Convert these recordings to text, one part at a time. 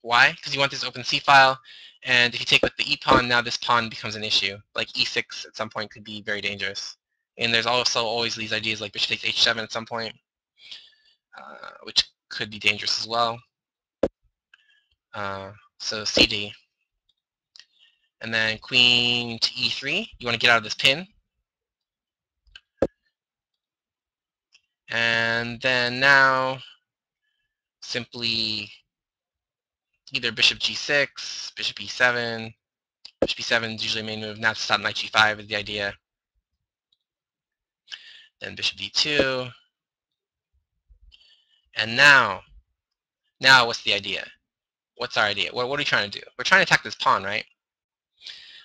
Why? Because you want this open C file, and if you take with the E pawn, now this pawn becomes an issue. Like E6 at some point could be very dangerous. And there's also always these ideas like bishop takes H7 at some point, which could be dangerous as well. So CD. And then queen to E3. You want to get out of this pin. And then now, simply either bishop G6, bishop E7. Bishop E7 is usually a main move. Now to stop knight G5 is the idea. Then bishop D2. And now what's the idea? What's our idea? What are we trying to do? We're trying to attack this pawn, right?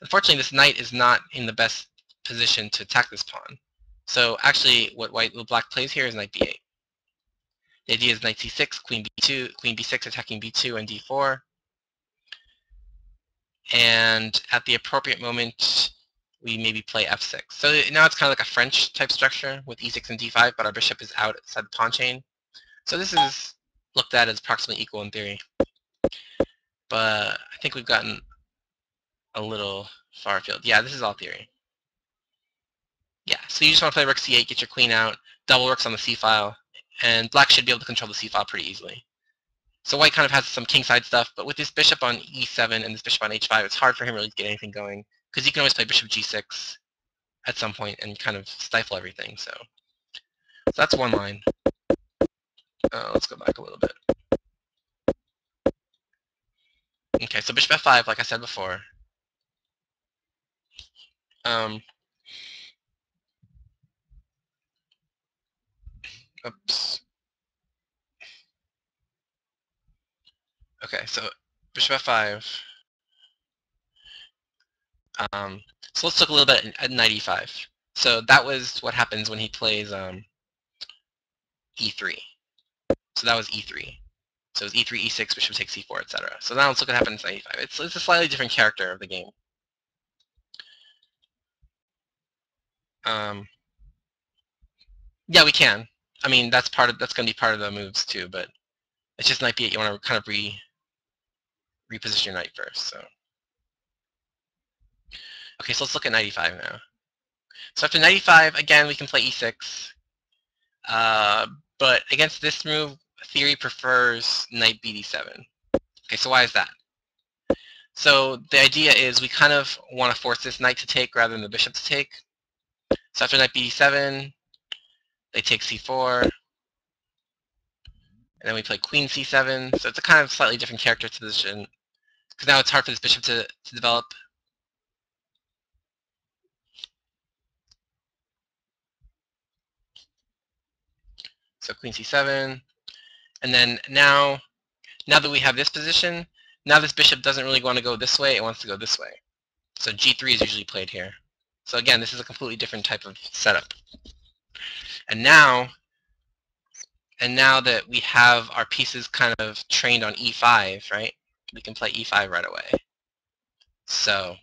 Unfortunately, this knight is not in the best position to attack this pawn. So actually, what black plays here is knight B8. The idea is knight C6, queen B2, queen B6 attacking B2 and D4. And at the appropriate moment, we maybe play F6. So now it's kind of like a French type structure with E6 and D5, but our bishop is outside the pawn chain. So this is looked at as approximately equal in theory. But I think we've gotten a little far afield. Yeah, this is all theory. Yeah, so you just want to play rook c8, get your queen out, double rooks on the c file, and black should be able to control the c file pretty easily. So white kind of has some kingside stuff, but with this bishop on e7 and this bishop on h5, it's hard for him really to get anything going, because he can always play bishop g6 at some point and kind of stifle everything. So that's one line. Let's go back a little bit. Okay, so bishop f5, like I said before. Oops. Okay, so bishop f5. So let's look a little bit at knight e5. So that was what happens when he plays e3. So that was e3. So it's e3, e6, bishop takes e4, etc. So now let's look at what happens in knight e5. It's a slightly different character of the game. Yeah, we can. I mean, that's going to be part of the moves too, but it's just knight b8. You want to kind of reposition your knight first. So okay, so let's look at knight e5 now. So after knight e5, again, we can play e6. But against this move, theory prefers knight bd7. Okay, so why is that? So the idea is we kind of want to force this knight to take rather than the bishop to take. So after knight bd7, they take c4, and then we play queen c7. So it's a kind of slightly different character position, because now it's hard for this bishop to develop. So queen c7, and then now that we have this position, now this bishop doesn't really want to go this way, it wants to go this way. So g3 is usually played here. So again, this is a completely different type of setup. And now that we have our pieces kind of trained on e5, right, we can play e5 right away. So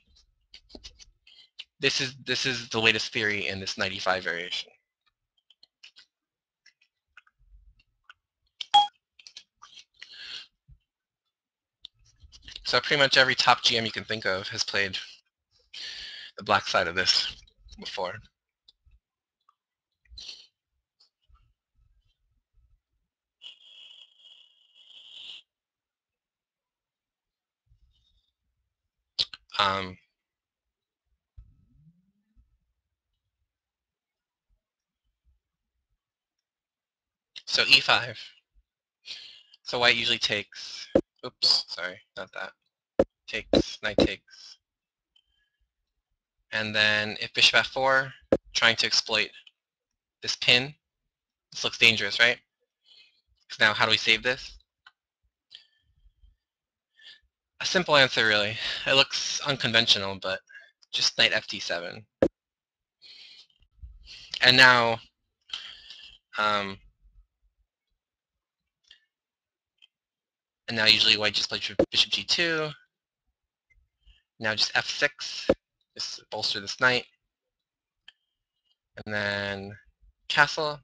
this is the latest theory in this knight e5 variation. So pretty much every top GM you can think of has played the black side of this before. So e5. So white usually takes, oops, sorry, not that. Takes, knight takes. And then if bishop f4, trying to exploit this pin, this looks dangerous, right? Because now how do we save this? A simple answer, really. It looks unconventional, but just knight fd7. And now, usually white just plays bishop g2. Now just f6, just bolster this knight. And then castle.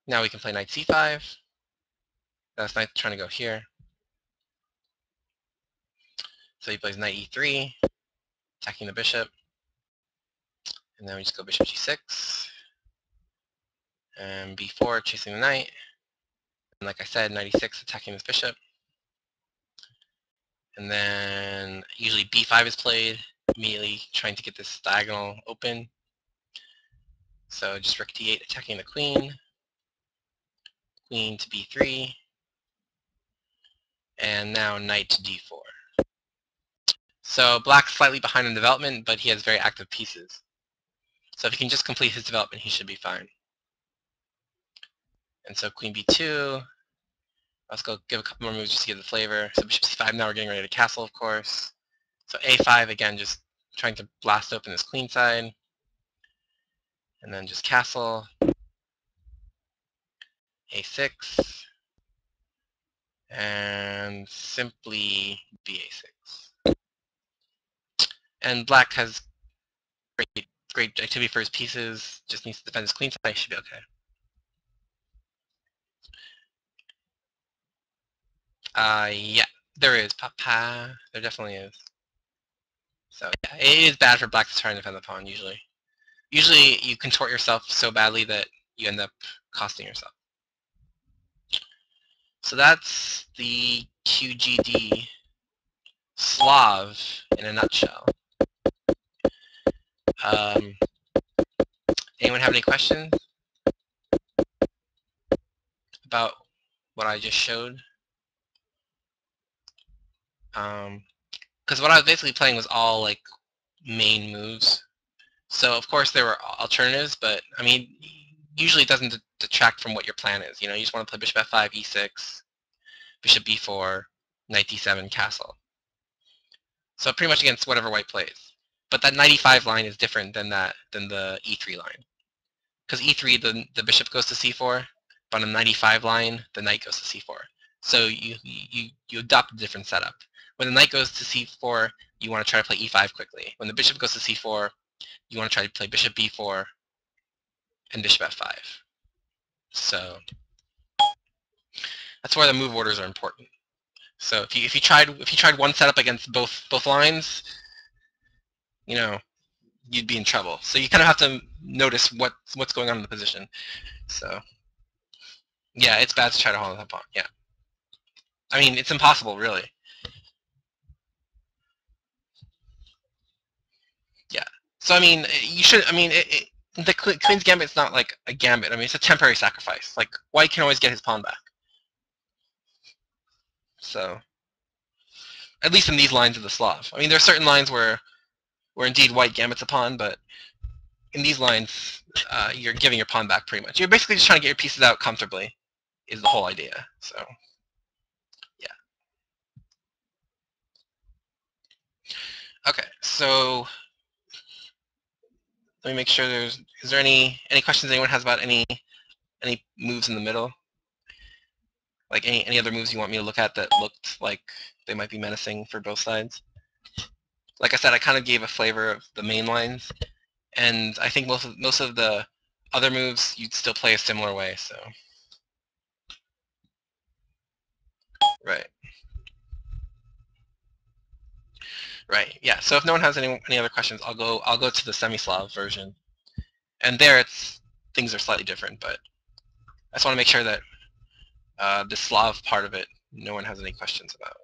Now we can play knight c5. That's knight trying to go here. So he plays knight e3, attacking the bishop. And then we just go bishop g6. And b4, chasing the knight. And like I said, knight e6, attacking this bishop. And then usually b5 is played, immediately trying to get this diagonal open. So just rook d8, attacking the queen. Queen to b3. And now knight to d4. So black's slightly behind in development, but he has very active pieces. So if he can just complete his development, he should be fine. And so queen b2. Let's go give a couple more moves just to get the flavor. So bishop c5, now we're getting ready to castle, of course. So a5, again, just trying to blast open this queen side. And then just castle. a6. And simply ba6. And black has great activity for his pieces, just needs to defend his queen side, he should be okay. Yeah, there is, papa. There definitely is. So yeah, it is bad for black to try and defend the pawn, usually. Usually you contort yourself so badly that you end up costing yourself. So that's the QGD Slav in a nutshell. Anyone have any questions about what I just showed? Because what I was basically playing was all like main moves. So of course there were alternatives, but I mean, usually it doesn't detract from what your plan is. You know, you just want to play bishop f5, e6, bishop b4, knight d7, castle. So pretty much against whatever white plays. But that knight e5 line is different than the e3 line. Because e3, the bishop goes to c4, but on the knight e5 line, the knight goes to c4. So you adopt a different setup. When the knight goes to c4, you want to try to play e5 quickly. When the bishop goes to c4, you want to try to play bishop b4 and bishop f5. So that's why the move orders are important. So if you tried one setup against both lines, you know, you'd be in trouble. So you kind of have to notice what's going on in the position. So yeah, it's bad to try to hold that pawn. Yeah, I mean it's impossible, really. Yeah. So I mean, you should. I mean, the Queen's Gambit is not like a gambit. I mean, it's a temporary sacrifice. Like white can always get his pawn back. So at least in these lines of the Slav. I mean, there are certain lines where indeed white gambits a pawn, but in these lines, you're giving your pawn back pretty much. You're basically just trying to get your pieces out comfortably, is the whole idea. So, yeah. Okay, so let me make sure is there any questions anyone has about any moves in the middle? Like any other moves you want me to look at that looked like they might be menacing for both sides? Like I said, I kind of gave a flavor of the main lines, and I think most of the other moves you'd still play a similar way. So, right, yeah. So if no one has any other questions, I'll go to the Semi-Slav version, and there things are slightly different, but I just want to make sure that the Slav part of it, no one has any questions about.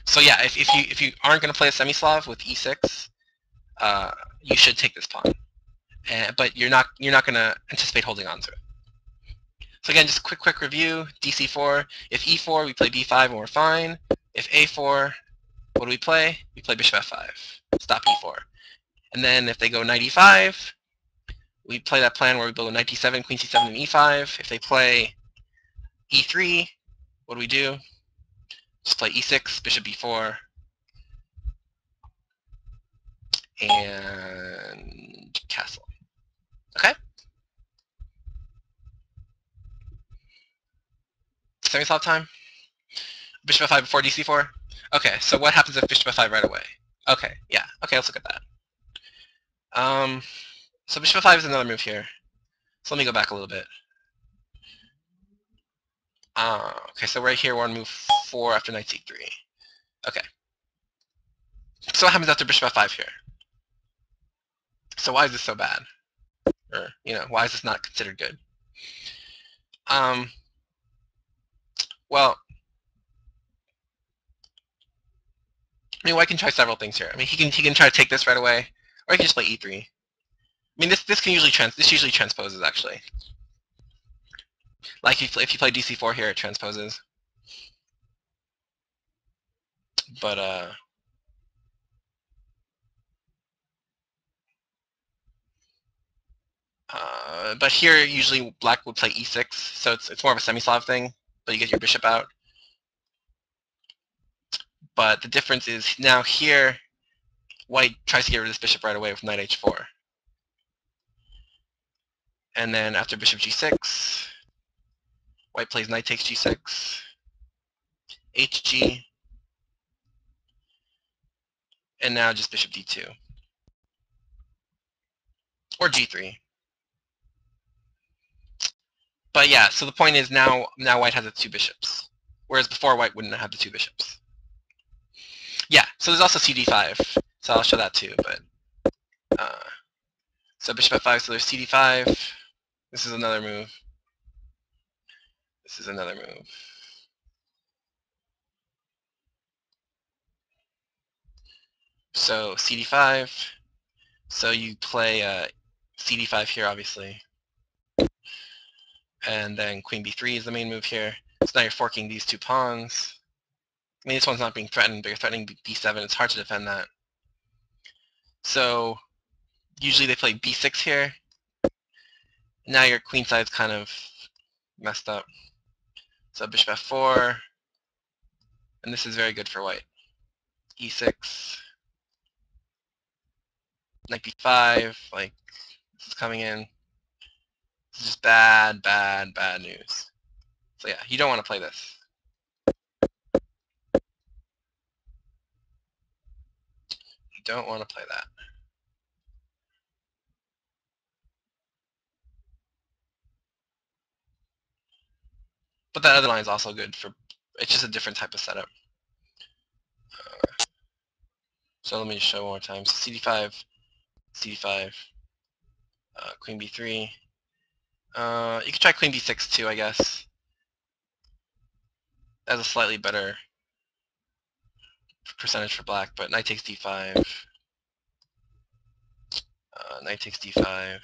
So yeah, if you aren't going to play a Semi-Slav with e6, you should take this pawn, but you're not going to anticipate holding on to it. So again, just quick review. dc4. If e4, we play b5 and we're fine. If a4, what do we play? We play bishop f5. Stop e4. And then if they go knight e5, we play that plan where we go knight d7, queen c7, and e5. If they play e3, what do we do? Just play e6, bishop b4, and castle. Okay? Semi-Slav time? Bishop f5 before dc4? Okay, so what happens if bishop f5 right away? Okay, yeah. Okay, let's look at that. So bishop f5 is another move here. So let me go back a little bit. Okay, so right here we're gonna move 4 after knight c3. Okay. So what happens after bishop f5 here? So why is this so bad? Or, why is this not considered good? Well, I mean, white can try several things here. I mean, he can try to take this right away, or he can just play e3. I mean, this can usually transposes actually. Like if you play dc4 here, it transposes. But here usually black would play e6, so it's more of a semi-Slav thing. But you get your bishop out. But the difference is now here, white tries to get rid of this bishop right away with knight h4. And then after bishop g6, white plays knight takes g6, hg, and now just bishop d2. Or g3. But yeah, so the point is now white has the 2 bishops, whereas before white wouldn't have the 2 bishops. Yeah, so there's also cd5, so I'll show that too. But so bishop f5, so there's cd5. This is another move. This is another move. So cd5. So you play cd5 here, obviously. And then queen b3 is the main move here. So now you're forking these 2 pawns. I mean, this one's not being threatened, but you're threatening d7. It's hard to defend that. So usually they play b6 here. Now your queen side's kind of messed up. So bishop f4. And this is very good for white. e6. Knight b5. Like, this is coming in. This is just bad, bad, bad news. So yeah, you don't want to play this. You don't want to play that. But that other line is also good for, it's just a different type of setup. So let me just show one more time. So cd5, cd5, queen b3. You could try queen b6 too, I guess. That's a slightly better percentage for black, but knight takes d5. Knight takes d5.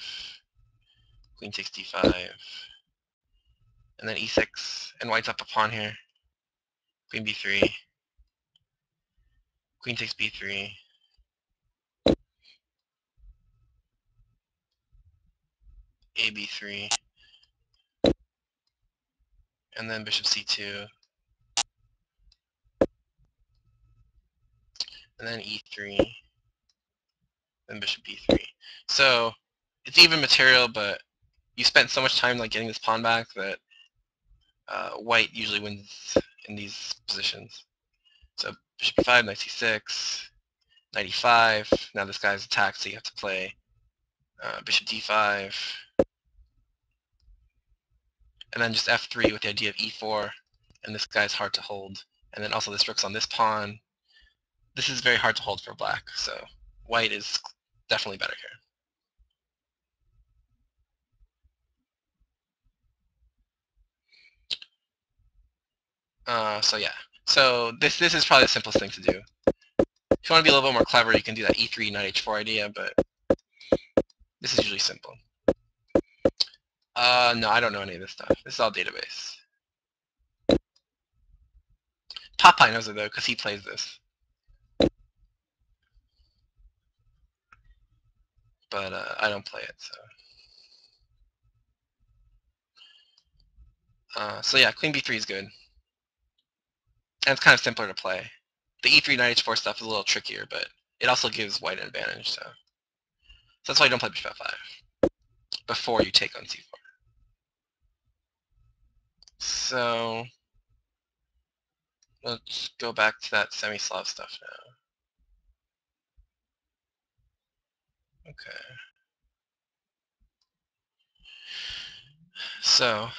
Queen takes d5. And then e6. And white's up a pawn here. Queen b3. Queen takes b3. A b3. And then bishop c2. And then e3. Then bishop b3. So it's even material, but you spent so much time like getting this pawn back that white usually wins in these positions. So bishop e5, knight c6, knight e5. Now this guy's attacked, so you have to play bishop d5. And then just f3 with the idea of e4. And this guy's hard to hold. And then also this rook's on this pawn. This is very hard to hold for black, so white is definitely better here. So yeah. So this is probably the simplest thing to do. If you want to be a little bit more clever, you can do that e3, knight h4 idea, but this is usually simple. No, I don't know any of this stuff. This is all database. Popeye knows it though, because he plays this. But I don't play it, so. So yeah, queen b3 is good. And it's kind of simpler to play. The e3, knight h4 stuff is a little trickier, but it also gives white an advantage, so. So that's why you don't play bishop f5 before you take on c4. So let's go back to that semi-Slav stuff now. Okay. So